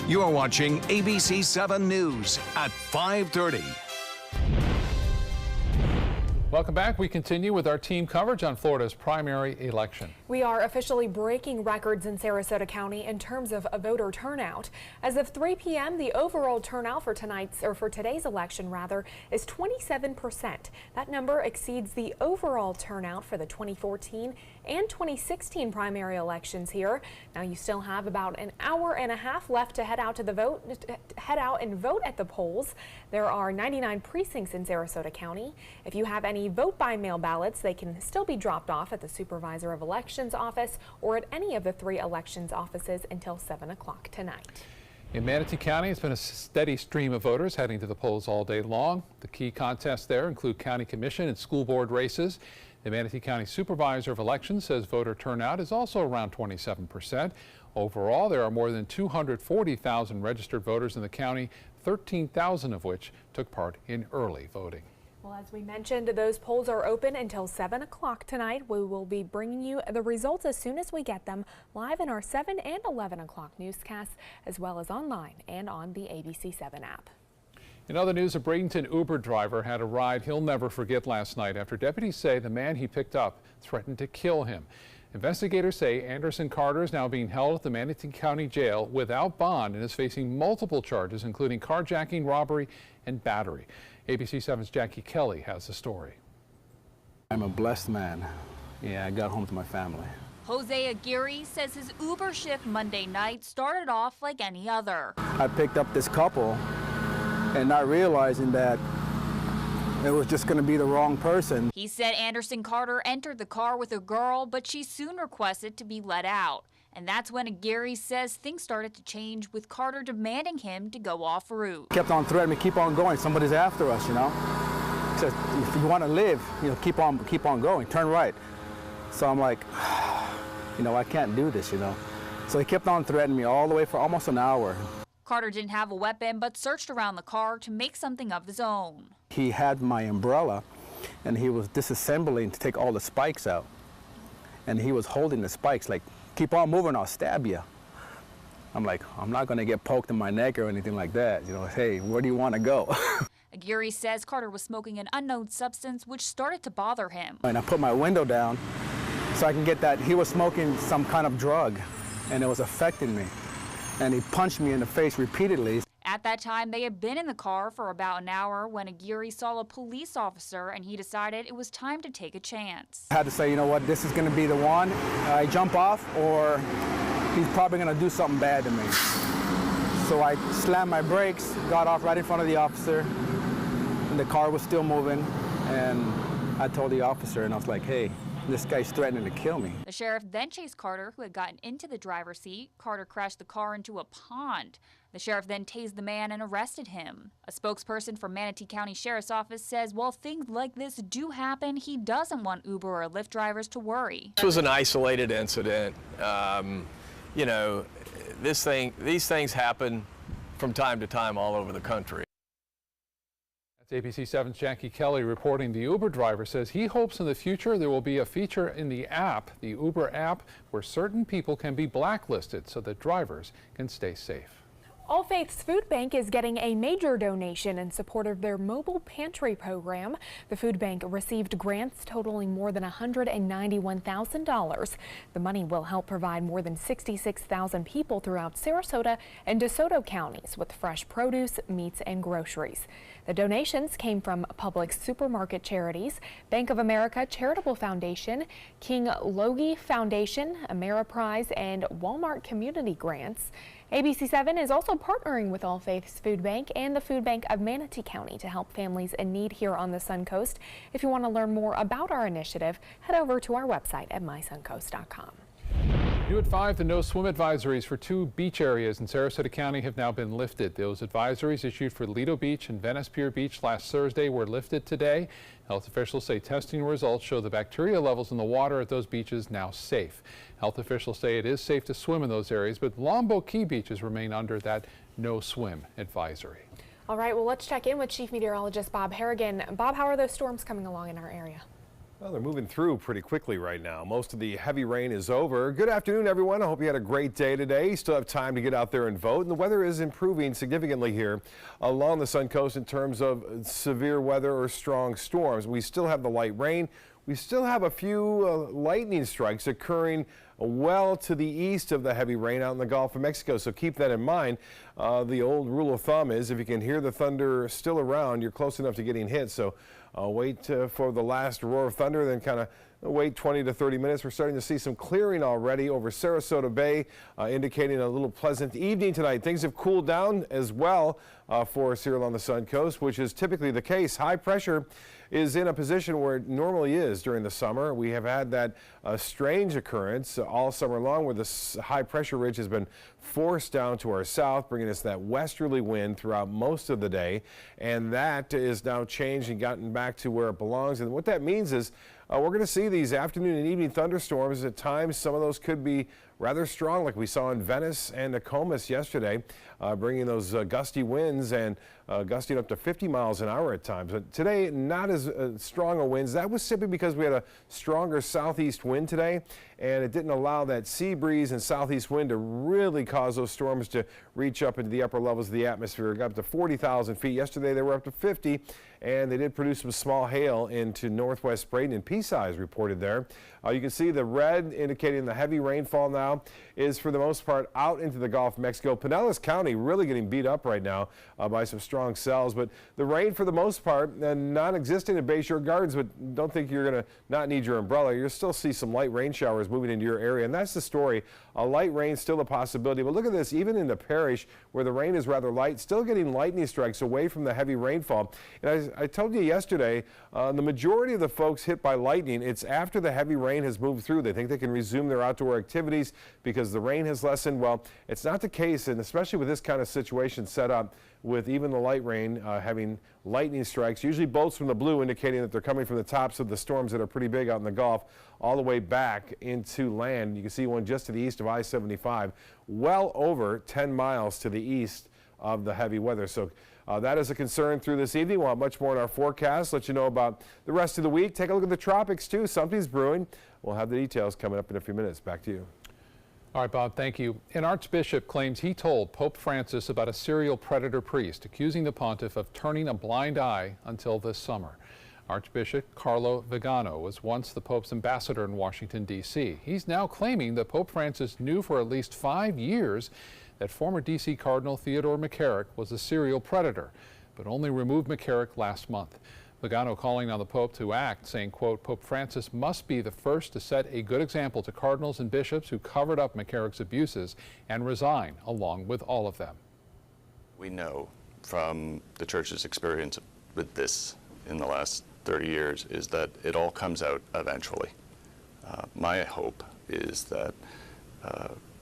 You're watching ABC7 News at 5:30. Welcome back. We continue with our team coverage on Florida's primary election. We are officially breaking records in Sarasota County in terms of voter turnout. As of 3 p.m., the overall turnout for today's election is 27%. That number exceeds the overall turnout for the 2014 and 2016 primary elections here. Now you still have about an hour and a half left to head out and vote at the polls. There are 99 precincts in Sarasota County. If you have any vote by mail ballots, they can still be dropped off at the Supervisor of Elections office or at any of the 3 elections offices until 7 o'clock tonight. In Manatee County, it's been a steady stream of voters heading to the polls all day long. The key contests there include county commission and school board races. The Manatee County Supervisor of Elections says voter turnout is also around 27%. Overall, there are more than 240,000 registered voters in the county, 13,000 of which took part in early voting. Well, as we mentioned, those polls are open until 7 o'clock tonight. We will be bringing you the results as soon as we get them live in our 7 and 11 o'clock newscasts, as well as online and on the ABC7 app. In other news, a Bradenton Uber driver had a ride he'll never forget last night after deputies say the man he picked up threatened to kill him. Investigators say Anderson Carter is now being held at the Manatee County Jail without bond and is facing multiple charges, including carjacking, robbery, and battery. ABC7's Jackie Kelly has the story. I'm a blessed man. Yeah, I got home to my family. Jose Aguirre says his Uber shift Monday night started off like any other. I picked up this couple and not realizing that it was just going to be the wrong person. He said Anderson Carter entered the car with a girl, but she soon requested to be let out. And that's when Aguirre says things started to change, with Carter demanding him to go off route. Kept on threatening me, keep on going. Somebody's after us, you know. Said, if you want to live, you know, keep on going. Turn right. So I'm like, you know, I can't do this, you know. So he kept on threatening me all the way for almost an hour. Carter didn't have a weapon, but searched around the car to make something of his own. He had my umbrella, and he was disassembling to take all the spikes out. And he was holding the spikes like, keep on moving, I'll stab you. I'm like, I'm not going to get poked in my neck or anything like that. You know, hey, where do you want to go? Aguirre says Carter was smoking an unknown substance, which started to bother him. And I put my window down so I can get that. He was smoking some kind of drug, and it was affecting me. And he punched me in the face repeatedly. At that time, they had been in the car for about an hour when Aguirre saw a police officer, and he decided it was time to take a chance. I had to say, you know what, this is going to be the one. I jump off, or he's probably going to do something bad to me. So I slammed my brakes, got off right in front of the officer, and the car was still moving. And I told the officer, and I was like, hey, this guy's threatening to kill me. The sheriff then chased Carter, who had gotten into the driver's seat. Carter crashed the car into a pond. The sheriff then tased the man and arrested him. A spokesperson for Manatee County Sheriff's Office says while things like this do happen, he doesn't want Uber or Lyft drivers to worry. This was an isolated incident. You know, these things happen from time to time all over the country. That's ABC7's Jackie Kelly reporting. The Uber driver says he hopes in the future there will be a feature in the app, the Uber app, where certain people can be blacklisted so that drivers can stay safe. All Faiths Food Bank is getting a major donation in support of their mobile pantry program. The food bank received grants totaling more than $191,000. The money will help provide more than 66,000 people throughout Sarasota and DeSoto counties with fresh produce, meats, and groceries. The donations came from public supermarket charities, Bank of America Charitable Foundation, King Logie Foundation, Ameriprise, and Walmart Community Grants. ABC7 is also partnering with All Faiths Food Bank and the Food Bank of Manatee County to help families in need here on the Suncoast. If you want to learn more about our initiative, head over to our website at mysuncoast.com. New at 5, the no swim advisories for 2 beach areas in Sarasota County have now been lifted. Those advisories issued for Lido Beach and Venice Pier Beach last Thursday were lifted today. Health officials say testing results show the bacteria levels in the water at those beaches now safe. Health officials say it is safe to swim in those areas, but Lombo Key beaches remain under that no swim advisory. All right, well, let's check in with Chief Meteorologist Bob Harrigan. Bob, how are those storms coming along in our area? Well, they're moving through pretty quickly right now. Most of the heavy rain is over. Good afternoon, everyone. I hope you had a great day today. You still have time to get out there and vote. And the weather is improving significantly here along the Sun Coast in terms of severe weather or strong storms. We still have the light rain. We still have a few lightning strikes occurring well to the east of the heavy rain out in the Gulf of Mexico, so keep that in mind. The old rule of thumb is if you can hear the thunder still around, you're close enough to getting hit. So wait for the last roar of thunder, then kind of wait 20 to 30 minutes. We're starting to see some clearing already over Sarasota Bay, indicating a little pleasant evening tonight. Things have cooled down as well for us here along the Sun Coast, which is typically the case. High pressure is in a position where it normally is during the summer. We have had that strange occurrence all summer long where the high pressure ridge has been forced down to our south, bringing us that westerly wind throughout most of the day. And that is now changed and gotten back to where it belongs. And what that means is we're going to see these afternoon and evening thunderstorms. At times, some of those could be rather strong, like we saw in Venice and Nokomis yesterday, bringing those gusty winds and gusting up to 50 miles an hour at times. But today, not as strong a winds. That was simply because we had a stronger southeast wind today, and it didn't allow that sea breeze and southeast wind to really cause those storms to reach up into the upper levels of the atmosphere. It got up to 40,000 feet. Yesterday, they were up to 50, and they did produce some small hail into northwest Braden and Pea-Size reported there. You can see the red indicating the heavy rainfall now is for the most part out into the Gulf of Mexico. Pinellas County really getting beat up right now by some strong cells, but the rain for the most part non-existent in Bayshore Gardens, but don't think you're going to not need your umbrella. You'll still see some light rain showers moving into your area, and that's the story. A light rain still a possibility, but look at this, even in the parish where the rain is rather light, still getting lightning strikes away from the heavy rainfall. And I told you yesterday, the majority of the folks hit by lightning, it's after the heavy rain has moved through. They think they can resume their outdoor activities because the rain has lessened. Well, it's not the case, and especially with this kind of situation set up with even the light rain having lightning strikes, usually bolts from the blue indicating that they're coming from the tops of the storms that are pretty big out in the Gulf all the way back into land. You can see one just to the east of I-75, well over 10 miles to the east of the heavy weather. So that is a concern through this evening. We'll have much more in our forecast, let you know about the rest of the week. Take a look at the tropics too. Something's brewing. We'll have the details coming up in a few minutes. Back to you. All right, Bob, thank you. An archbishop claims he told Pope Francis about a serial predator priest, accusing the pontiff of turning a blind eye until this summer. Archbishop Carlo Vigano was once the Pope's ambassador in Washington, D.C. He's now claiming that Pope Francis knew for at least 5 years that former D.C. Cardinal Theodore McCarrick was a serial predator, but only removed McCarrick last month. Vigano calling on the Pope to act, saying, quote, Pope Francis must be the first to set a good example to cardinals and bishops who covered up McCarrick's abuses and resign along with all of them. We know from the Church's experience with this in the last 30 years is that it all comes out eventually. My hope is that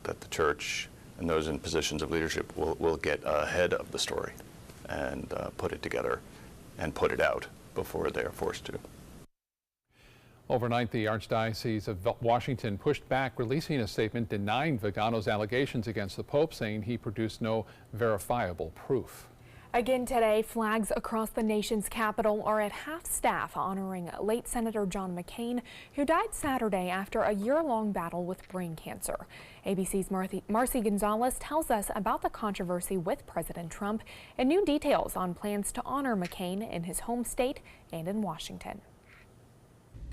that the Church and those in positions of leadership will get ahead of the story and put it together and put it out before they're forced to. Overnight, the Archdiocese of Washington pushed back, releasing a statement denying Vigano's allegations against the Pope, saying he produced no verifiable proof. Again today, flags across the nation's capital are at half-staff honoring late Senator John McCain, who died Saturday after a year-long battle with brain cancer. ABC's Marcy Gonzalez tells us about the controversy with President Trump and new details on plans to honor McCain in his home state and in Washington.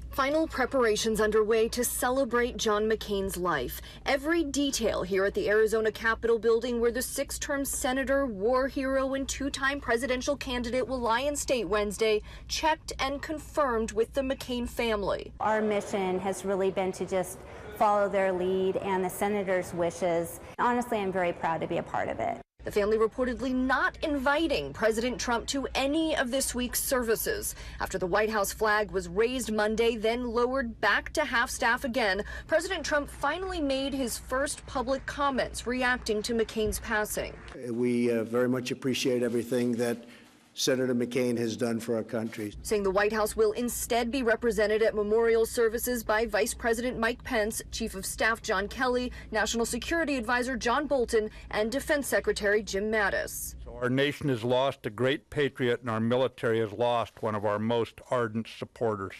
Final preparations underway to celebrate John McCain's life. Every detail here at the Arizona Capitol building where the 6-term senator, war hero, and 2-time presidential candidate will lie in state Wednesday, checked and confirmed with the McCain family. Our mission has really been to just follow their lead and the senator's wishes. Honestly, I'm very proud to be a part of it. The family reportedly not inviting President Trump to any of this week's services. After the White House flag was raised Monday, then lowered back to half-staff again, President Trump finally made his first public comments reacting to McCain's passing. We very much appreciate everything that Senator McCain has done for our country. Saying the White House will instead be represented at memorial services by Vice President Mike Pence, Chief of Staff John Kelly, National Security Advisor John Bolton, and Defense Secretary Jim Mattis. Our nation has lost a great patriot, and our military has lost one of our most ardent supporters.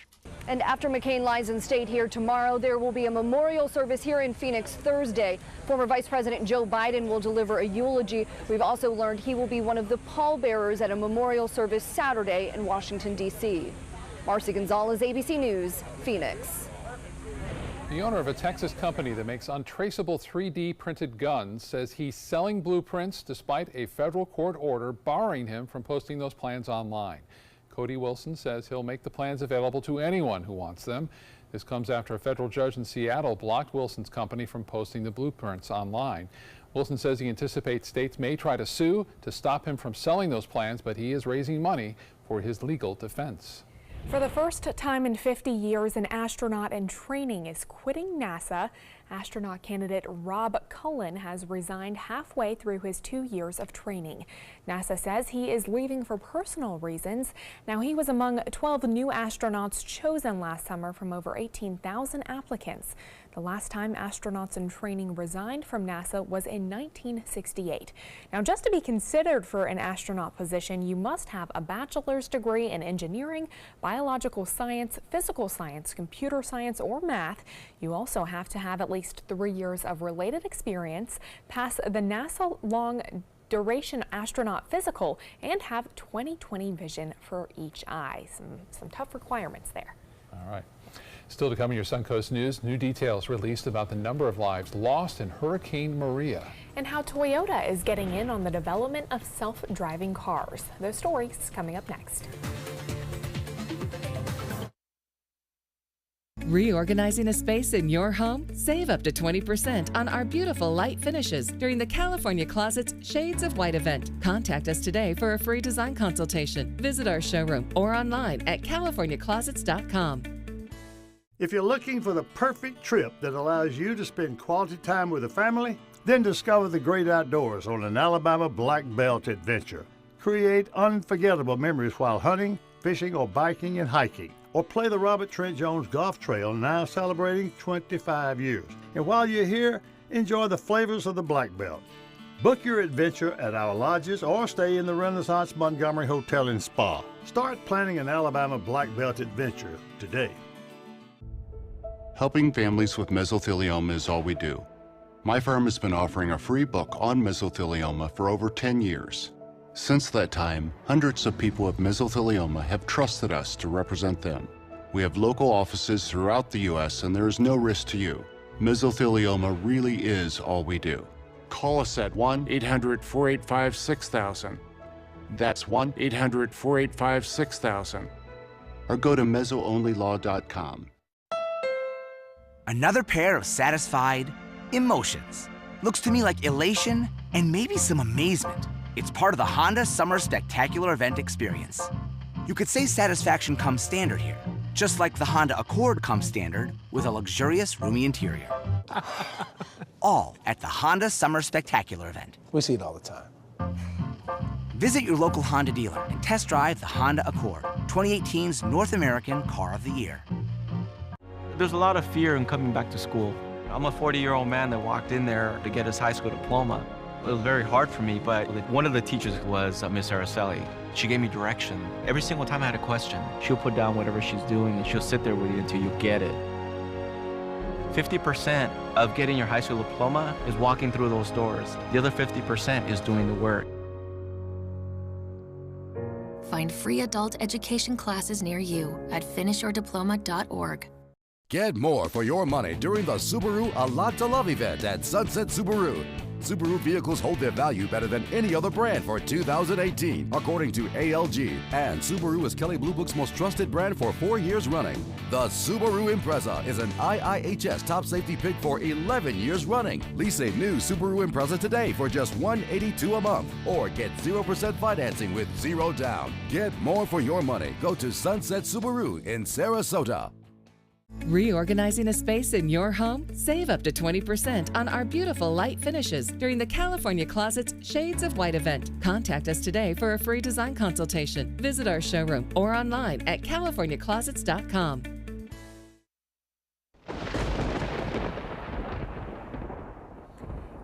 And after McCain lies in state here tomorrow, there will be a memorial service here in Phoenix Thursday. Former Vice President Joe Biden will deliver a eulogy. We've also learned he will be one of the pallbearers at a memorial service Saturday in Washington, D.C. Marcy Gonzalez, ABC News, Phoenix. The owner of a Texas company that makes untraceable 3D printed guns says he's selling blueprints despite a federal court order barring him from posting those plans online. Cody Wilson says he'll make the plans available to anyone who wants them. This comes after a federal judge in Seattle blocked Wilson's company from posting the blueprints online. Wilson says he anticipates states may try to sue to stop him from selling those plans, but he is raising money for his legal defense. For the first time in 50 years, an astronaut in training is quitting NASA. Astronaut candidate Rob Cullen has resigned halfway through his 2 years of training. NASA says he is leaving for personal reasons. Now, he was among 12 new astronauts chosen last summer from over 18,000 applicants. The last time astronauts in training resigned from NASA was in 1968. Now, just to be considered for an astronaut position, you must have a bachelor's degree in engineering, biological science, physical science, computer science, or math. You also have to have at least 3 years of related experience, pass the NASA long duration astronaut physical, and have 20/20 vision for each eye. Some tough requirements there. All right. Still to come in your Suncoast News, new details released about the number of lives lost in Hurricane Maria. And how Toyota is getting in on the development of self-driving cars. Those stories coming up next. Reorganizing a space in your home? Save up to 20% on our beautiful light finishes during the California Closet's Shades of White event. Contact us today for a free design consultation. Visit our showroom or online at californiaclosets.com. If you're looking for the perfect trip that allows you to spend quality time with the family, then discover the great outdoors on an Alabama Black Belt adventure. Create unforgettable memories while hunting, fishing, or biking and hiking. Or play the Robert Trent Jones Golf Trail, now celebrating 25 years. And while you're here, enjoy the flavors of the Black Belt. Book your adventure at our lodges or stay in the Renaissance Montgomery Hotel and Spa. Start planning an Alabama Black Belt adventure today. Helping families with mesothelioma is all we do. My firm has been offering a free book on mesothelioma for over 10 years. Since that time, hundreds of people with mesothelioma have trusted us to represent them. We have local offices throughout the U.S. and there is no risk to you. Mesothelioma really is all we do. Call us at 1-800-485-6000. That's 1-800-485-6000. Or go to mesoonlylaw.com. Another pair of satisfied emotions. Looks to me like elation and maybe some amazement. It's part of the Honda Summer Spectacular Event experience. You could say satisfaction comes standard here, just like the Honda Accord comes standard with a luxurious, roomy interior. All at the Honda Summer Spectacular Event. We see it all the time. Visit your local Honda dealer and test drive the Honda Accord, 2018's North American Car of the Year. There's a lot of fear in coming back to school. I'm a 40-year-old man that walked in there to get his high school diploma. It was very hard for me, but one of the teachers was Miss Araceli. She gave me direction. Every single time I had a question, she'll put down whatever she's doing and she'll sit there with you until you get it. 50% of getting your high school diploma is walking through those doors. The other 50% is doing the work. Find free adult education classes near you at finishyourdiploma.org. Get more for your money during the Subaru A Lot to Love event at Sunset Subaru. Subaru vehicles hold their value better than any other brand for 2018, according to ALG. And Subaru is Kelley Blue Book's most trusted brand for 4 years running. The Subaru Impreza is an IIHS top safety pick for 11 years running. Lease a new Subaru Impreza today for just $182 a month, or get 0% financing with 0 down. Get more for your money. Go to Sunset Subaru in Sarasota. Reorganizing a space in your home? Save up to 20% on our beautiful light finishes during the California Closet's Shades of White event. Contact us today for a free design consultation. Visit our showroom or online at californiaclosets.com.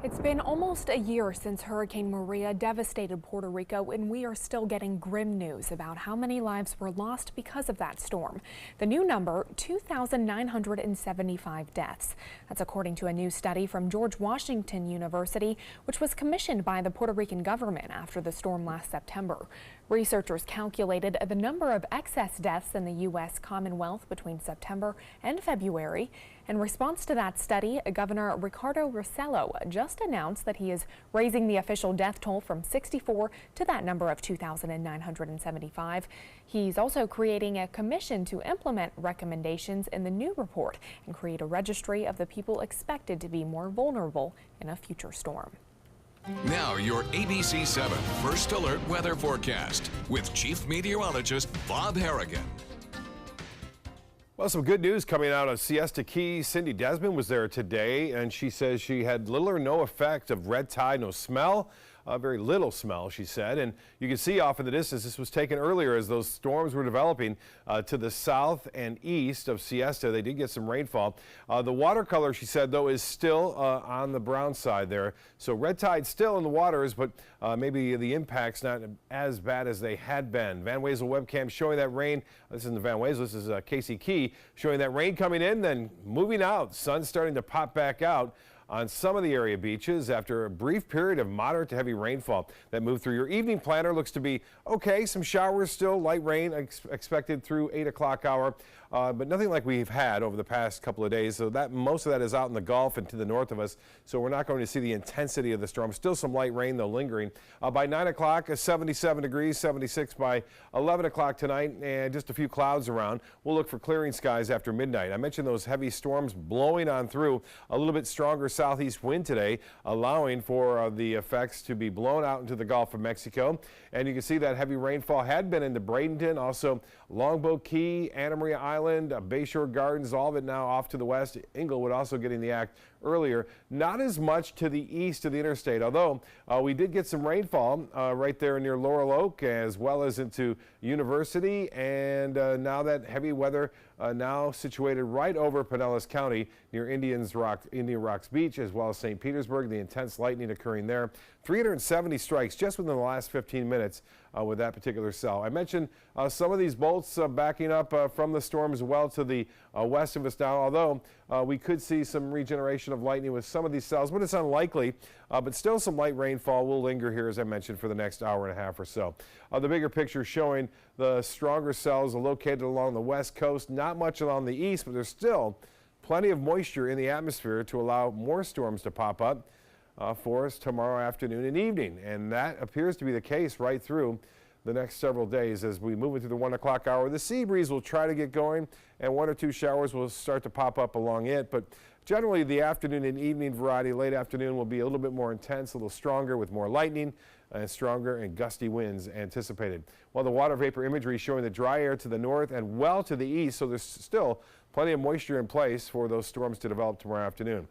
It's been been almost a year since Hurricane Maria devastated Puerto Rico, and we are still getting grim news about how many lives were lost because of that storm. The new number, 2,975 deaths. That's according to a new study from George Washington University, which was commissioned by the Puerto Rican government after the storm last September. Researchers calculated the number of excess deaths in the U.S. Commonwealth between September and February. In response to that study, Governor Ricardo Rossello just announced that he is raising the official death toll from 64 to that number of 2,975. He's also creating a commission to implement recommendations in the new report and create a registry of the people expected to be more vulnerable in a future storm. Now your ABC7 First Alert weather forecast with Chief Meteorologist Bob Harrigan. Well, some good news coming out of Siesta Key. Cindy Desmond was there today, and she says she had little or no effect of red tide, no smell. Very little smell, she said. And you can see off in the distance, this was taken earlier as those storms were developing to the south and east of Siesta. They did get some rainfall. The watercolor, she said, though, is still on the brown side there. So red tide still in the waters, but maybe the impact's not as bad as they had been. Van Wezel webcam showing that rain. This isn't Van Wezel, this is Casey Key, showing that rain coming in, then moving out. Sun's starting to pop back out on some of the area beaches after a brief period of moderate to heavy rainfall that moved through. Your evening planner looks to be okay. Some showers still, light rain expected through 8 o'clock hour, but nothing like we've had over the past couple of days. So that most of that is out in the Gulf and to the north of us. So we're not going to see the intensity of the storm. Still some light rain though lingering. By 9 o'clock, 77 degrees, 76 by 11 o'clock tonight, and just a few clouds around. We'll look for clearing skies after midnight. I mentioned those heavy storms blowing on through. A little bit stronger southeast wind today, allowing for the effects to be blown out into the Gulf of Mexico. And you can see that heavy rainfall had been into Bradenton, also Longboat Key, Anna Maria Island, Bayshore Gardens, all of it now off to the west. Inglewood also getting the act earlier. Not as much to the east of the interstate, although we did get some rainfall right there near Laurel Oak as well as into University, and now that heavy weather now situated right over Pinellas County near Indian Rocks Beach as well as St. Petersburg. The intense lightning occurring there. 370 strikes just within the last 15 minutes with that particular cell. I mentioned some of these bolts backing up from the storm as well to the west of us now, although we could see some regeneration of lightning with some of these cells, but it's unlikely. But still some light rainfall will linger here, as I mentioned, for the next hour and a half or so. The bigger picture showing the stronger cells are located along the west coast, not much along the east, but there's still plenty of moisture in the atmosphere to allow more storms to pop up for us tomorrow afternoon and evening. And that appears to be the case right through the next several days as we move into the 1 o'clock hour. The sea breeze will try to get going, and 1 or 2 showers will start to pop up along it. But generally, the afternoon and evening variety, late afternoon, will be a little bit more intense, a little stronger with more lightning and stronger and gusty winds anticipated. While the water vapor imagery showing the dry air to the north and well to the east, so there's still plenty of moisture in place for those storms to develop tomorrow afternoon.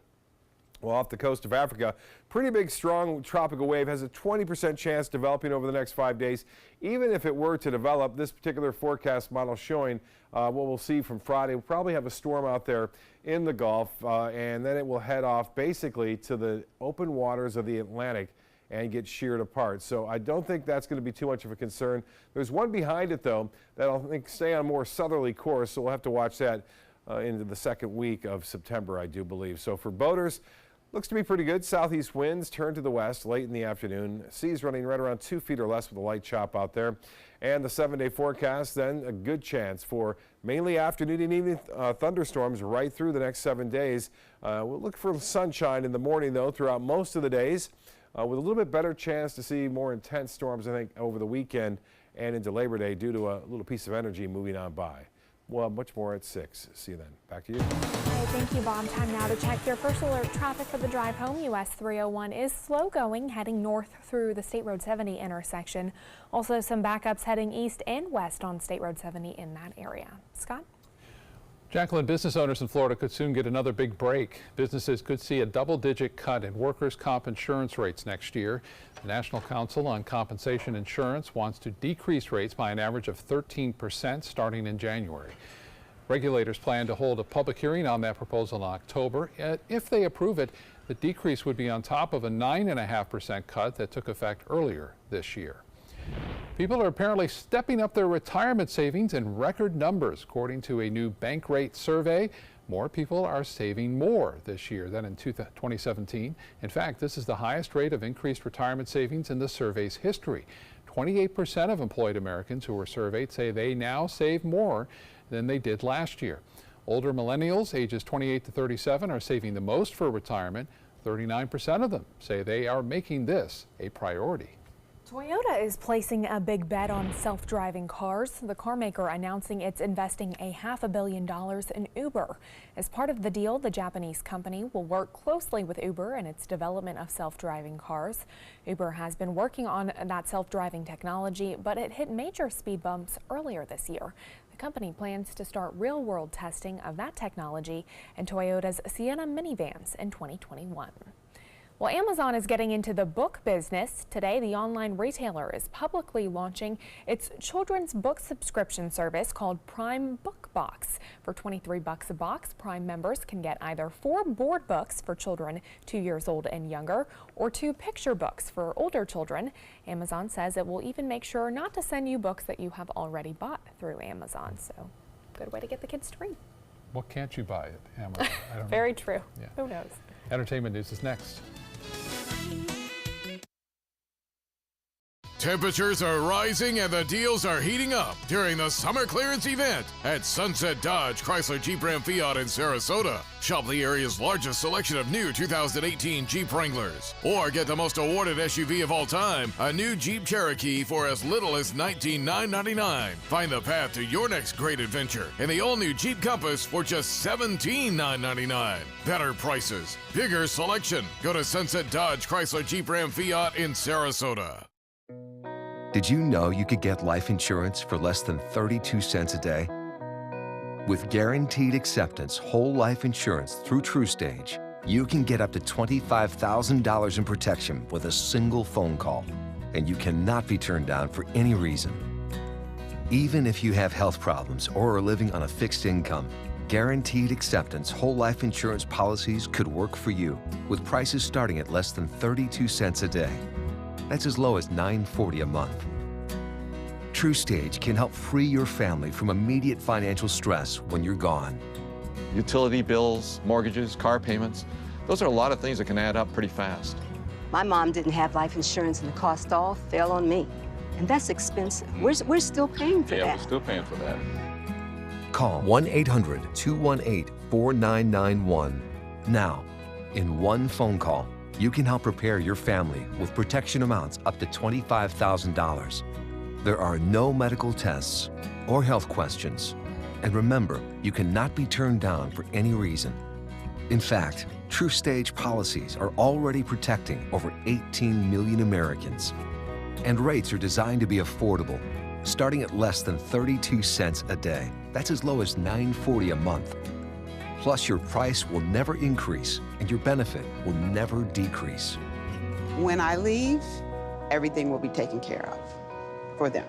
Well, off the coast of Africa, pretty big, strong tropical wave has a 20% chance developing over the next 5 days. Even if it were to develop, this particular forecast model showing what we'll see from Friday, we'll probably have a storm out there in the Gulf, and then it will head off basically to the open waters of the Atlantic and get sheared apart. So I don't think that's going to be too much of a concern. There's one behind it, though, that'll stay on a more southerly course, so we'll have to watch that into the second week of September, I do believe. So for boaters, looks to be pretty good. Southeast winds turn to the west late in the afternoon. Seas running right around 2 feet or less with a light chop out there. And the 7-day forecast, then a good chance for mainly afternoon and evening thunderstorms right through the next 7 days. We'll look for sunshine in the morning, though, throughout most of the days, with a little bit better chance to see more intense storms, I think, over the weekend and into Labor Day due to a little piece of energy moving on by. Well, much more at 6. See you then. Back to you. Hey, thank you, Bob. Time now to check your First Alert traffic for the drive home. US 301 is slow going, heading north through the State Road 70 intersection. Also, some backups heading east and west on State Road 70 in that area. Scott? Jacqueline, business owners in Florida could soon get another big break. Businesses could see a double-digit cut in workers' comp insurance rates next year. The National Council on Compensation Insurance wants to decrease rates by an average of 13% starting in January. Regulators plan to hold a public hearing on that proposal in October. If they approve it, The decrease would be on top of a 9.5% cut that took effect earlier this year. People are apparently stepping up their retirement savings in record numbers. According to a new bank rate survey, more people are saving more this year than in 2017. In fact, this is the highest rate of increased retirement savings in the survey's history. 28% of employed Americans who were surveyed say they now save more than they did last year. Older millennials, ages 28 to 37, are saving the most for retirement. 39% of them say they are making this a priority. Toyota is placing a big bet on self-driving cars. The car maker announcing it's investing $500 million in Uber. As part of the deal, the Japanese company will work closely with Uber in its development of self-driving cars. Uber has been working on that self-driving technology, but it hit major speed bumps earlier this year. The company plans to start real-world testing of that technology in Toyota's Sienna minivans in 2021. Well, Amazon is getting into the book business. Today, the online retailer is publicly launching its children's book subscription service called Prime Book Box. For $23 a box, Prime members can get either 4 board books for children 2 years old and younger, or 2 picture books for older children. Amazon says it will even make sure not to send you books that you have already bought through Amazon. So, good way to get the kids to read. What can't you buy at Amazon? I don't know. Very true. Yeah. Who knows? Entertainment news is next. Temperatures are rising and the deals are heating up during the summer clearance event at Sunset Dodge Chrysler Jeep Ram Fiat in Sarasota. Shop the area's largest selection of new 2018 Jeep Wranglers. Or get the most awarded SUV of all time, a new Jeep Cherokee for as little as $19,999. Find the path to your next great adventure in the all-new Jeep Compass for just $17,999. Better prices, bigger selection. Go to Sunset Dodge Chrysler Jeep Ram Fiat in Sarasota. Did you know you could get life insurance for less than 32 cents a day? With guaranteed acceptance whole life insurance through TrueStage, you can get up to $25,000 in protection with a single phone call, and you cannot be turned down for any reason. Even if you have health problems or are living on a fixed income, guaranteed acceptance whole life insurance policies could work for you, with prices starting at less than 32 cents a day. That's as low as $9.40 a month. TrueStage can help free your family from immediate financial stress when you're gone. Utility bills, mortgages, car payments, those are a lot of things that can add up pretty fast. My mom didn't have life insurance and the cost all fell on me. And that's expensive. We're still paying for that. Yeah, we're still paying for that. Call 1-800-218-4991 now. In one phone call, you can help prepare your family with protection amounts up to $25,000. There are no medical tests or health questions. And remember, you cannot be turned down for any reason. In fact, TrueStage policies are already protecting over 18 million Americans. And rates are designed to be affordable, starting at less than 32 cents a day. That's as low as $9.40 a month. Plus, your price will never increase and your benefit will never decrease. When I leave, everything will be taken care of for them.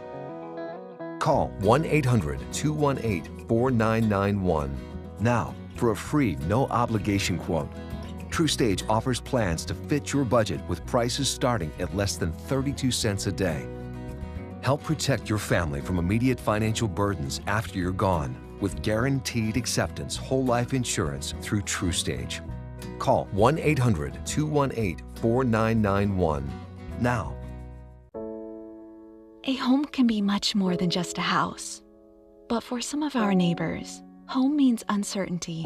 Call 1-800-218-4991 now for a free, no-obligation quote. TrueStage offers plans to fit your budget with prices starting at less than 32 cents a day. Help protect your family from immediate financial burdens after you're gone with guaranteed acceptance whole life insurance through TrueStage. Call 1-800-218-4991 now. A home can be much more than just a house. But for some of our neighbors, home means uncertainty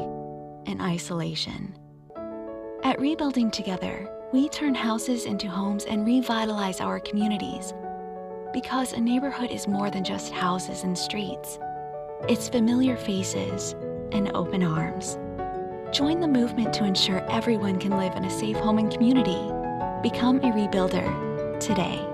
and isolation. At Rebuilding Together, we turn houses into homes and revitalize our communities. Because a neighborhood is more than just houses and streets. It's familiar faces and open arms. Join the movement to ensure everyone can live in a safe home and community. Become a rebuilder today.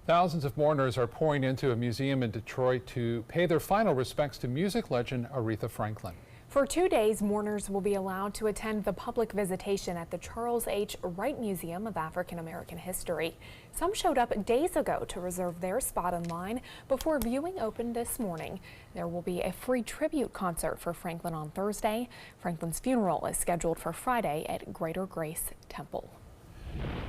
Thousands of mourners are pouring into a museum in Detroit to pay their final respects to music legend Aretha Franklin. For 2 days, mourners will be allowed to attend the public visitation at the Charles H. Wright Museum of African American History. Some showed up days ago to reserve their spot in line before viewing opened this morning. There will be a free tribute concert for Franklin on Thursday. Franklin's funeral is scheduled for Friday at Greater Grace Temple.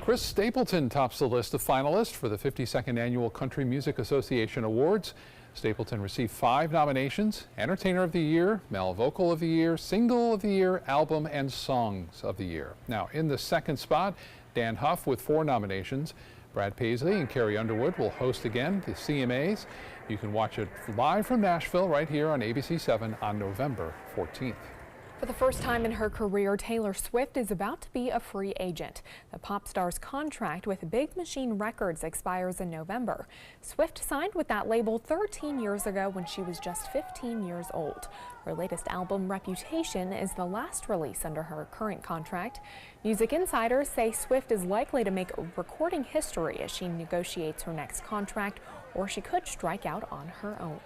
Chris Stapleton tops the list of finalists for the 52nd Annual Country Music Association Awards. Stapleton received 5 nominations: Entertainer of the Year, Male Vocal of the Year, Single of the Year, Album and Songs of the Year. Now in the second spot, Dan Huff with 4 nominations. Brad Paisley and Carrie Underwood will host again the CMAs. You can watch it live from Nashville right here on ABC7 on November 14th. For the first time in her career, Taylor Swift is about to be a free agent. The pop star's contract with Big Machine Records expires in November. Swift signed with that label 13 years ago when she was just 15 years old. Her latest album, Reputation, is the last release under her current contract. Music insiders say Swift is likely to make recording history as she negotiates her next contract, or she could strike out on her own.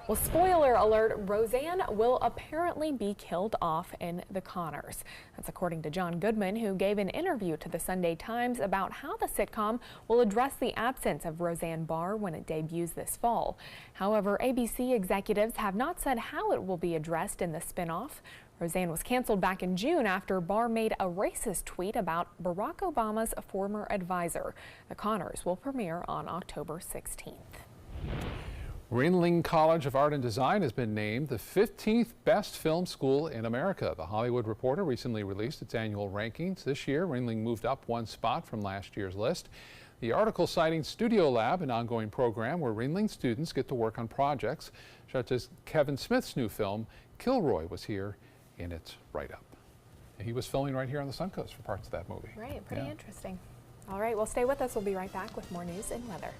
Well, spoiler alert, Roseanne will apparently be killed off in The Conners. That's according to John Goodman, who gave an interview to the Sunday Times about how the sitcom will address the absence of Roseanne Barr when it debuts this fall. However, ABC executives have not said how it will be addressed in the spinoff. Roseanne was canceled back in June after Barr made a racist tweet about Barack Obama's former advisor. The Conners will premiere on October 16th. Ringling College of Art and Design has been named the 15th best film school in America. The Hollywood Reporter recently released its annual rankings. This year, Ringling moved up 1 spot from last year's list. The article citing Studio Lab, an ongoing program where Ringling students get to work on projects such as Kevin Smith's new film, Kilroy, was here in its write-up. He was filming right here on the Suncoast for parts of that movie. Right, pretty interesting. All right, well, stay with us. We'll be right back with more news and weather.